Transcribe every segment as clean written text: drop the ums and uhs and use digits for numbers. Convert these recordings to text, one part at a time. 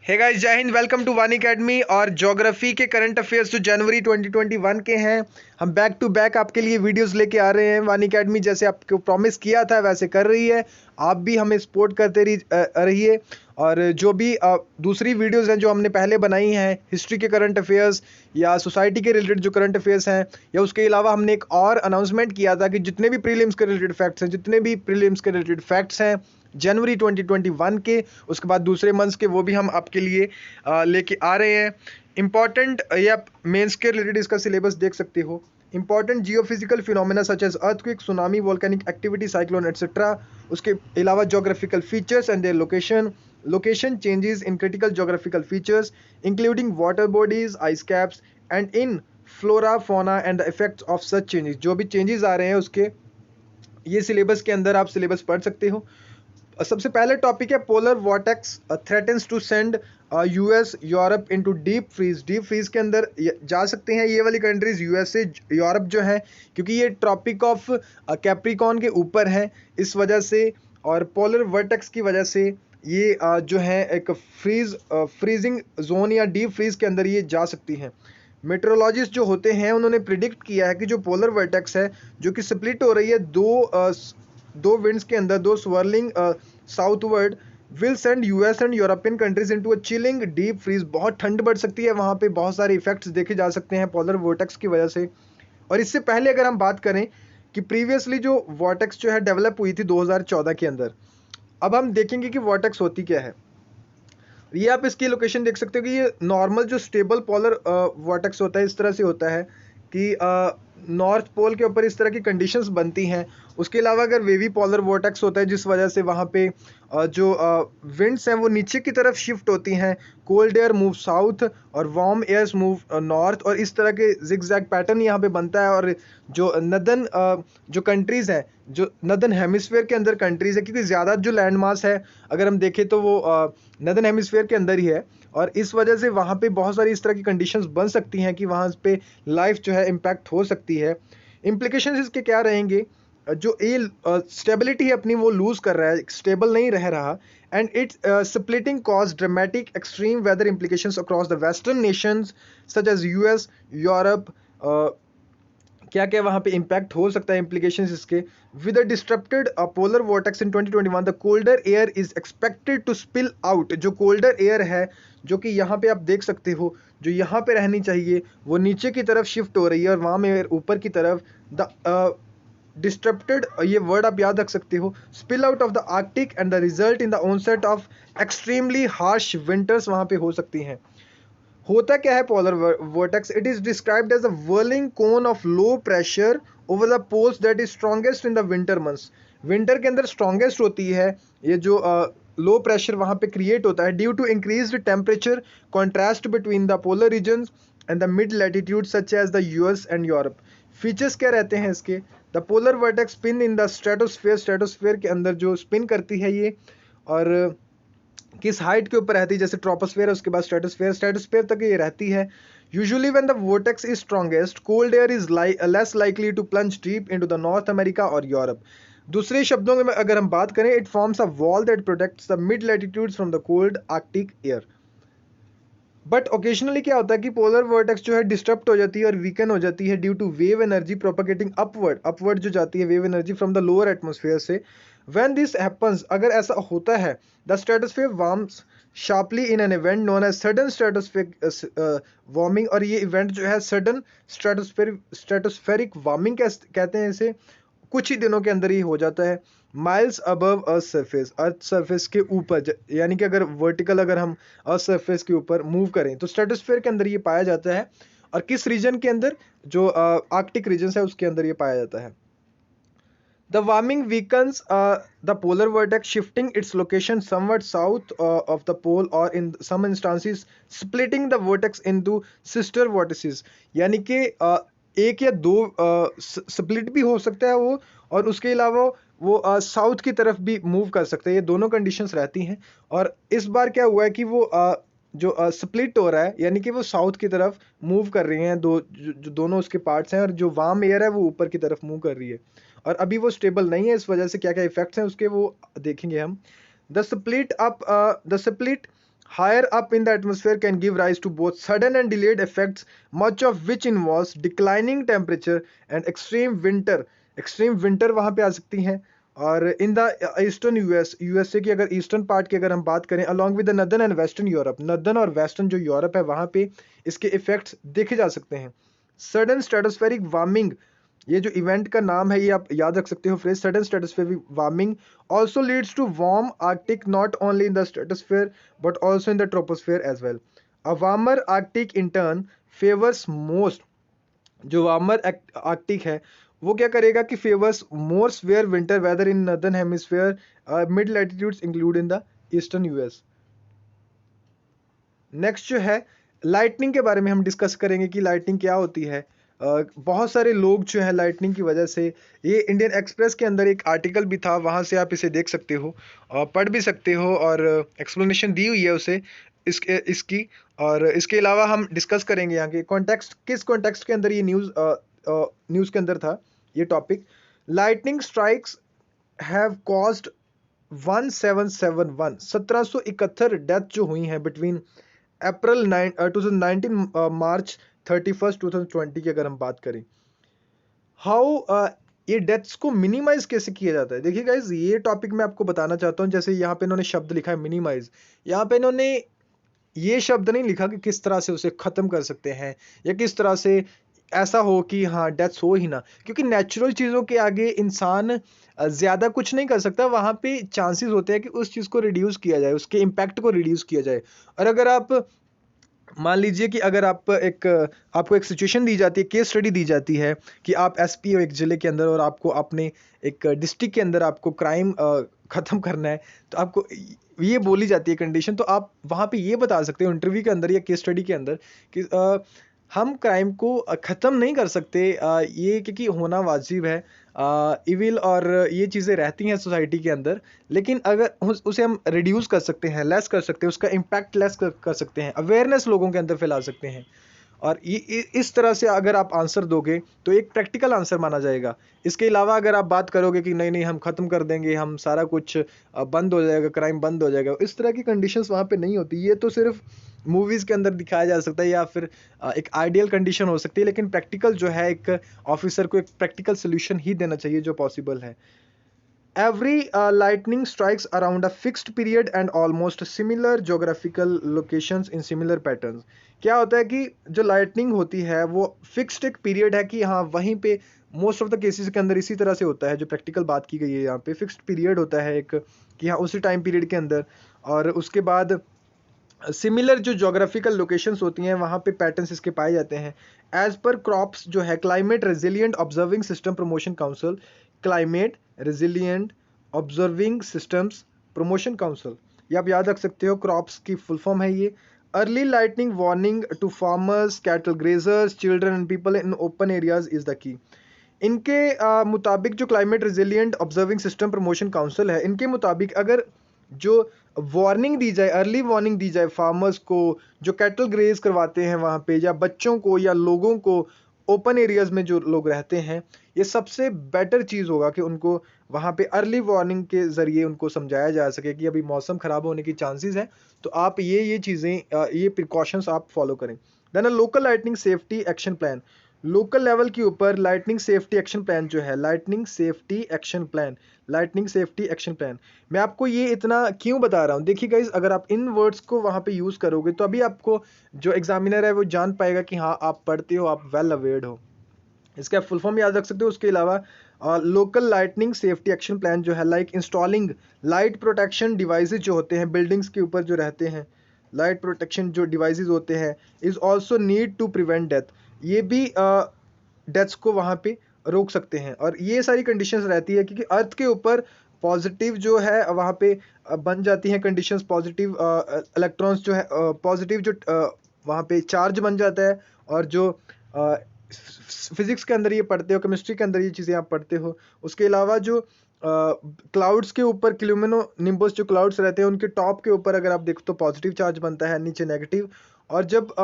Hey guys, जय Hind. Welcome to वानी academy. और ज्योग्राफी के करंट अफेयर्स जो जनवरी 2021 के हैं, हम बैक टू बैक आपके लिए वीडियोस लेके आ रहे हैं। वानी अकेडमी जैसे आपको प्रॉमिस किया था वैसे कर रही है। आप भी हमें सपोर्ट करते रहिए। और जो भी दूसरी वीडियोस हैं जो हमने पहले बनाई हैं, हिस्ट्री के करंट अफेयर्स या सोसाइटी के रिलेटेड जो करंट अफेयर्स हैं, या उसके अलावा हमने एक और अनाउंसमेंट किया था कि जितने भी प्रीलिम्स के रिलेटेड फैक्ट्स हैं जनवरी 2021 के, उसके बाद दूसरे मंथ्स के, वो भी हम आपके लिए लेके आ रहे हैं। इंपॉर्टेंट या मेंस के रिलेटेड इसका सिलेबस देख सकते हो। Important geophysical phenomena such as earthquake, tsunami, volcanic activity, cyclone etcetera. उसके अलावा geographical features and their location changes in critical geographical features including water bodies, ice caps and in flora fauna and the effects of such changes. जो भी changes आ रहे हैं उसके ये syllabus के अंदर आप सिलेबस पढ़ सकते हो। सबसे पहले टॉपिक है polar vortex threatens to send US Europe into deep freeze के अंदर जा सकते हैं ये वाली कंट्रीज, यूएसए यूरोप जो है, क्योंकि ये ट्रॉपिक ऑफ कैप्रिकॉन के ऊपर है इस वजह से। और पोलर वर्टेक्स की वजह से ये जो है एक फ्रीजिंग जोन या डीप फ्रीज के अंदर ये जा सकती हैं। मेट्रोलॉजिस्ट जो होते हैं उन्होंने प्रिडिक्ट किया है कि जो पोलर वर्टेक्स है जो कि स्प्लिट हो रही है दो विंड्स के अंदर, दो swirling southward, will send US and European countries into a chilling deep freeze. बहुत ठंड बढ़ सकती है वहाँ पे, बहुत सारे इफेक्ट्स देखे जा सकते हैं पोलर वोर्टेक्स की वजह से। और इससे पहले अगर हम बात करें कि प्रीवियसली जो वॉर्टेक्स जो है डेवलप हुई थी 2014 के अंदर, अब हम देखेंगे कि वॉर्टेक्स होती क्या है। ये आप इसकी लोकेशन देख सकते हो कि ये नॉर्मल जो स्टेबल पोलर वॉर्टेक्स होता है इस तरह से होता है कि नॉर्थ पोल के ऊपर इस तरह की कंडीशंस बनती हैं। उसके अलावा अगर वेवी पोलर वॉर्टेक्स होता है जिस वजह से वहाँ पे जो विंड्स हैं वो नीचे की तरफ शिफ्ट होती हैं, कोल्ड एयर मूव साउथ और वार्म एयर्स मूव नॉर्थ, और इस तरह के जिगजैग पैटर्न यहाँ पे बनता है। और जो नदन जो कंट्रीज़ हैं, जो नदन हेमिस्फेयर के अंदर कंट्रीज़ है, क्योंकि ज़्यादा जो लैंड मास है अगर हम देखें तो वो नदन हेमिस्फेयर के अंदर ही है, और इस वजह से वहाँ पे बहुत सारी इस तरह की कंडीशंस बन सकती हैं कि वहाँ पे लाइफ जो है इम्पैक्ट हो सकती है। इम्प्लीकेशंस इसके क्या रहेंगे? जो ये स्टेबिलिटी है अपनी वो लूज कर रहा है, स्टेबल नहीं रह रहा। And it's splitting cause dramatic extreme weather implications across the western nations such as US, Europe. क्या क्या वहाँ पे इम्पैक्ट हो सकता है, इम्प्लीकेशंस इसके। With a disrupted polar vortex in 2021 the colder air is expected to spill out. जो colder air है जो कि यहाँ पे आप देख सकते हो, जो यहाँ पे रहनी चाहिए वो नीचे की तरफ शिफ्ट हो रही है और वहाँ में ऊपर की तरफ द डिस्टर्प्टेड, ये वर्ड आप याद रख सकते हो, spill out of the Arctic and the result in the onset of extremely harsh winters वहाँ पे हो सकती हैं। होता क्या है polar vortex? It is described as a whirling cone of low pressure over the poles that is strongest in the winter months. Winter के अंदर स्ट्रॉन्गेस्ट होती है ये जो लो प्रेशर वहाँ पे क्रिएट होता है due to increased temperature contrast between the polar regions and the mid latitude such as the US and Europe. Features क्या रहते हैं इसके? The polar vortex spin in the stratosphere के अंदर जो स्पिन करती है ये, और किस हाइट के ऊपर रहती है? जैसे ट्रोपोस्फेयर है उसके बाद स्ट्रेटोस्फेयर तक ये रहती है। Usually when the vortex is strongest cold air is less likely to plunge deep into the North America और यूरोप। दूसरे शब्दों में अगर हम बात करें, it forms a wall that protects the mid latitudes from the cold Arctic air. But occasionally क्या होता है कि पोलर वर्टेक्स जो है डिस्टर्ब हो जाती है और वीकन हो जाती है due to wave energy propagating upward जो जाती है wave energy from the lower atmosphere से। व्हेन दिस हैपेंस, अगर ऐसा होता है, the stratosphere warms sharply in an event known as sudden stratospheric warming. और ये इवेंट जो है सडन स्ट्रेटोस्फेरिक वार्मिंग कहते हैं इसे। कुछ ही दिनों के अंदर ही हो जाता है। माइल्स अबव अर्थ सरफेस के ऊपर, यानी कि अगर वर्टिकल अगर हम अर्थ सरफेस के ऊपर मूव करें तो स्ट्रेटोस्फेयर के अंदर ये पाया जाता है। और किस रीजन के अंदर? जो आर्कटिक रीजन है उसके अंदर ये पाया जाता है। The warming weakens the polar vortex, shifting its location somewhat south of the pole or in some instances splitting the vortex into sister vortices। यानी कि एक या दो स्प्लिट भी हो सकता है वो, और उसके अलावा वो साउथ की तरफ भी मूव कर सकते हैं। ये दोनों कंडीशंस रहती हैं। और इस बार क्या हुआ है कि वो जो स्प्लिट हो रहा है, यानी कि वो साउथ की तरफ मूव कर रही हैं, जो दोनों उसके पार्ट्स हैं, और जो वार्म एयर है वो ऊपर की तरफ मूव कर रही है। और अभी वो स्टेबल नहीं है, इस वजह से क्या क्या इफेक्ट्स हैं उसके वो देखेंगे हम। The split higher up in the atmosphere can give rise to both sudden and delayed effects, much of which involves declining temperature and extreme winter. extreme winter वहां पे आ सकती हैं। और इन द ईस्टर्न यूएसए की अगर eastern part की अगर हम बात करें, along with the northern and western Europe, northern और वेस्टर्न जो यूरोप है वहां पे इसके इफेक्ट्स देखे जा सकते हैं। सडन स्ट्रेटोस्फेरिक वार्मिंग, ये जो इवेंट का नाम है ये आप याद रख सकते हो phrase, sudden stratospheric warming also leads to warm Arctic not only in the stratosphere but also in the troposphere as well. A warmer Arctic in turn favors most, जो warmer Arctic है वो क्या करेगा कि favors more severe winter weather in northern hemisphere, mid latitudes include in the eastern US. Next जो है lightning के बारे में हम डिस्कस करेंगे कि लाइटनिंग क्या होती है। बहुत सारे लोग जो है लाइटनिंग की वजह से, ये इंडियन एक्सप्रेस के अंदर एक आर्टिकल भी था, वहाँ से आप इसे देख सकते हो और पढ़ भी सकते हो, और एक्सप्लेनेशन दी हुई है उसे इसकी। और इसके अलावा हम डिस्कस करेंगे यहाँ के कॉन्टेक्स्ट, किस कॉन्टेक्स्ट के अंदर ये न्यूज़ के अंदर था ये topic. Lightning strikes have caused 1771 death जो हुई हैं बिटवीन अप्रैल 2019 मार्च 31 2020 की अगर हम बात करें। हाउ ये डेथ्स को मिनिमाइज कैसे किया जाता है, देखिए गाइज ये टॉपिक मैं आपको बताना चाहता हूँ। जैसे यहाँ पे इन्होंने शब्द लिखा है मिनिमाइज, यहाँ पे इन्होंने ये शब्द नहीं लिखा कि किस तरह से उसे खत्म कर सकते हैं या किस तरह से ऐसा हो कि हाँ डेथ्स हो ही ना, क्योंकि नेचुरल चीज़ों के आगे इंसान ज़्यादा कुछ नहीं कर सकता। वहाँ पे चांसेस होते हैं कि उस चीज़ को रिड्यूस किया जाए, उसके इम्पैक्ट को रिड्यूस किया जाए। और अगर आप मान लीजिए कि अगर आपको एक सिचुएशन दी जाती है, केस स्टडी दी जाती है कि आप एसपी हो एक ज़िले के अंदर और आपको अपने एक डिस्ट्रिक्ट के अंदर आपको क्राइम ख़त्म करना है, तो आपको ये बोली जाती है कंडीशन, तो आप वहाँ पे ये बता सकते हो इंटरव्यू के अंदर या केस स्टडी के अंदर कि हम क्राइम को ख़त्म नहीं कर सकते, ये क्योंकि होना वाजिब है, इविल और ये चीज़ें रहती हैं सोसाइटी के अंदर, लेकिन अगर उसे हम रिड्यूस कर सकते हैं, लेस कर सकते हैं, उसका इम्पैक्ट लेस कर सकते हैं, अवेयरनेस लोगों के अंदर फैला सकते हैं। और ये इस तरह से अगर आप आंसर दोगे तो एक प्रैक्टिकल आंसर माना जाएगा। इसके अलावा अगर आप बात करोगे कि नहीं नहीं हम ख़त्म कर देंगे, हम सारा कुछ बंद हो जाएगा, क्राइम बंद हो जाएगा, इस तरह की कंडीशंस वहाँ पे नहीं होती। ये तो सिर्फ मूवीज़ के अंदर दिखाया जा सकता है या फिर एक आइडियल कंडीशन हो सकती है, लेकिन प्रैक्टिकल जो है एक ऑफिसर को एक प्रैक्टिकल सोल्यूशन ही देना चाहिए जो पॉसिबल है। Every lightning strikes around a fixed period and almost similar geographical locations in similar patterns. क्या होता है कि जो लाइटनिंग होती है वो फिक्स्ड एक पीरियड है कि हाँ वहीं पे मोस्ट ऑफ द केसेस के अंदर इसी तरह से होता है, जो प्रैक्टिकल बात की गई है यहाँ पे फिक्स्ड पीरियड होता है एक कि हाँ उसी टाइम पीरियड के अंदर, और उसके बाद सिमिलर जो जोग्राफिकल लोकेशंस होती हैं वहाँ पे पैटर्न्स इसके पाए जाते हैं। एज पर क्रॉप्स जो है climate resilient observing system promotion council, climate resilient observing systems promotion council, ये आप याद रख सकते हो, क्रॉप्स की फुल फॉर्म है ये। Early lightning warning to farmers, cattle grazers, children and people in open areas is the key. इनके मुताबिक जो climate resilient observing system promotion council है, इनके मुताबिक अगर जो वार्निंग दी जाए, अर्ली वार्निंग दी जाए फार्मर्स को जो कैटल ग्रेज करवाते हैं वहाँ पे, या बच्चों को या लोगों को ओपन एरियाज में जो लोग रहते हैं, ये सबसे बेटर चीज़ होगा कि उनको वहाँ पे अर्ली वार्निंग के ज़रिए उनको समझाया जा सके कि अभी मौसम ख़राब होने की चांसेस है, तो आप ये चीज़ें ये प्रिकॉशंस आप फॉलो करें। Then a local lightning safety action plan, local level के ऊपर लाइटनिंग सेफ्टी एक्शन प्लान जो है, lightning safety action plan, lightning safety action plan, मैं आपको ये इतना क्यों बता रहा हूँ, देखिए गाइस अगर आप इन वर्ड्स को वहाँ पे यूज़ करोगे तो अभी आपको जो एग्जामिनर है वो जान पाएगा कि हाँ आप पढ़ते हो, आप वेल अवेयर्ड हो। इसका फुल फॉर्म याद रख सकते हो। उसके अलावा local lightning safety action plan जो है, like installing light protection devices जो होते हैं बिल्डिंग्स के ऊपर जो रहते हैं, लाइट प्रोटेक्शन जो डिवाइसेज होते हैं, is also need to prevent death, ये भी डेथ्स को वहाँ पे रोक सकते हैं। और ये सारी कंडीशंस रहती है क्योंकि अर्थ के ऊपर पॉजिटिव जो है वहाँ पे बन जाती हैं कंडीशंस, पॉजिटिव इलेक्ट्रॉन्स जो है पॉजिटिव जो वहाँ पे चार्ज बन जाता है, और जो फिजिक्स के अंदर ये पढ़ते हो, केमिस्ट्री के अंदर ये चीज़ें आप पढ़ते हो। उसके अलावा जो क्लाउड्स के ऊपर क्यूमुलो निम्बस जो क्लाउड्स रहते हैं उनके टॉप के ऊपर अगर आप देखो तो पॉजिटिव चार्ज बनता है, नीचे नेगेटिव, और जब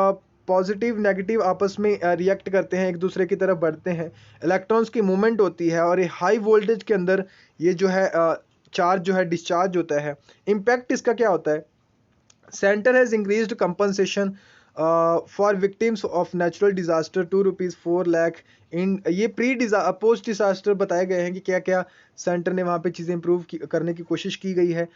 पॉजिटिव नेगेटिव आपस में रिएक्ट करते हैं, एक दूसरे की तरफ बढ़ते हैं, इलेक्ट्रॉन्स की मूवमेंट होती है, और ये हाई वोल्टेज के अंदर ये जो है चार्ज जो है डिस्चार्ज होता है। इम्पैक्ट इसका क्या होता है, Center has increased compensation for victims of natural disaster to ₹4 lakh इन ये पोस्ट डिजास्टर बताए गए हैं कि क्या क्या सेंटर ने वहाँ पे चीज़ें इंप्रूव करने की कोशिश की गई है।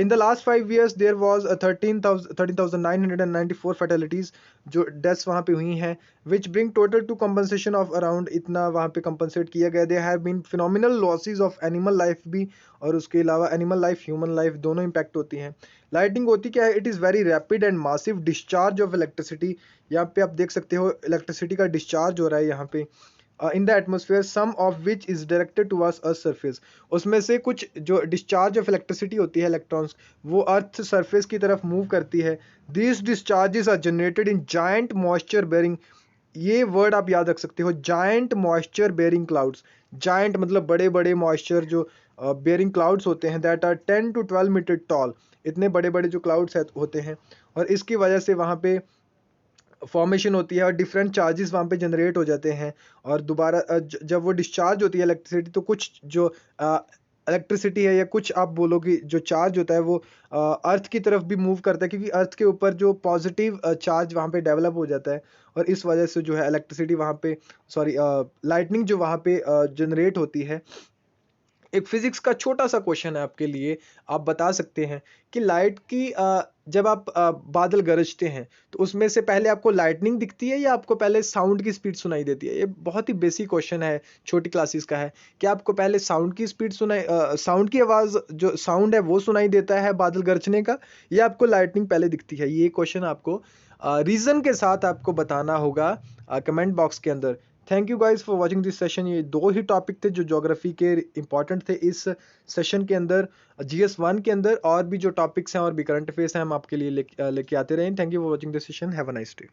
In the last 5 years there was 13,994 fatalities जो डेथ्स वहाँ पे हुई हैं, which bring total to compensation of around इतना वहाँ पे कंपनसेट किया गया। They have been phenomenal losses of animal life भी, और उसके अलावा एनिमल लाइफ ह्यूमन लाइफ दोनों इम्पैक्ट होती हैं। लाइटिंग होती क्या है, it is very rapid and massive discharge of electricity. यहाँ पे आप देख सकते हो इलेक्ट्रिसिटी का डिस्चार्ज हो रहा है यहाँ पे in the atmosphere, some of which is directed towards earth surface. उसमें से कुछ जो डिस्चार्ज ऑफ इलेक्ट्रिसिटी होती है इलेक्ट्रॉन्स, वो अर्थ सरफेस की तरफ मूव करती है। These discharges are generated in giant moisture bearing, ये वर्ड आप याद रख सकते हो, giant moisture bearing clouds. Giant मतलब बड़े बड़े मॉइस्चर जो बेरिंग क्लाउड्स होते हैं, that are 10 to 12 metre tall. इतने बड़े बड़े जो क्लाउड्स होते हैं, और इसकी वजह से वहाँ पे फॉर्मेशन होती है और डिफरेंट चार्जेस वहाँ पे जनरेट हो जाते हैं। और दोबारा जब वो डिस्चार्ज होती है इलेक्ट्रिसिटी, तो कुछ जो इलेक्ट्रिसिटी है या कुछ आप बोलोगे जो चार्ज होता है वो अर्थ की तरफ भी मूव करता है, क्योंकि अर्थ के ऊपर जो पॉजिटिव चार्ज वहाँ पे डेवलप हो जाता है, और इस वजह से जो है इलेक्ट्रिसिटी वहाँ पे लाइटनिंग जो वहाँ पे जनरेट होती है। एक फिजिक्स का छोटा सा क्वेश्चन है आपके लिए, आप बता सकते हैं कि लाइट की जब आप बादल गरजते हैं तो उसमें से पहले आपको लाइटनिंग दिखती है या आपको पहले साउंड की स्पीड सुनाई देती है? ये बहुत ही बेसिक क्वेश्चन है, छोटी क्लासेस का है कि आपको पहले साउंड की स्पीड साउंड की आवाज़ जो साउंड है वो सुनाई देता है बादल गरजने का, या आपको लाइटनिंग पहले दिखती है? ये क्वेश्चन आपको रीज़न के साथ आपको बताना होगा कमेंट बॉक्स के अंदर। Thank you guys for watching this session. ये दो ही टॉपिक थे जो ज्योग्राफी के इंपॉर्टेंट थे इस सेशन के अंदर। GS1 के अंदर और भी जो टॉपिक्स हैं और भी करंट अफेयर्स हैं हम आपके लिए लेके आते रहें। Thank you for watching this session. Have a nice day.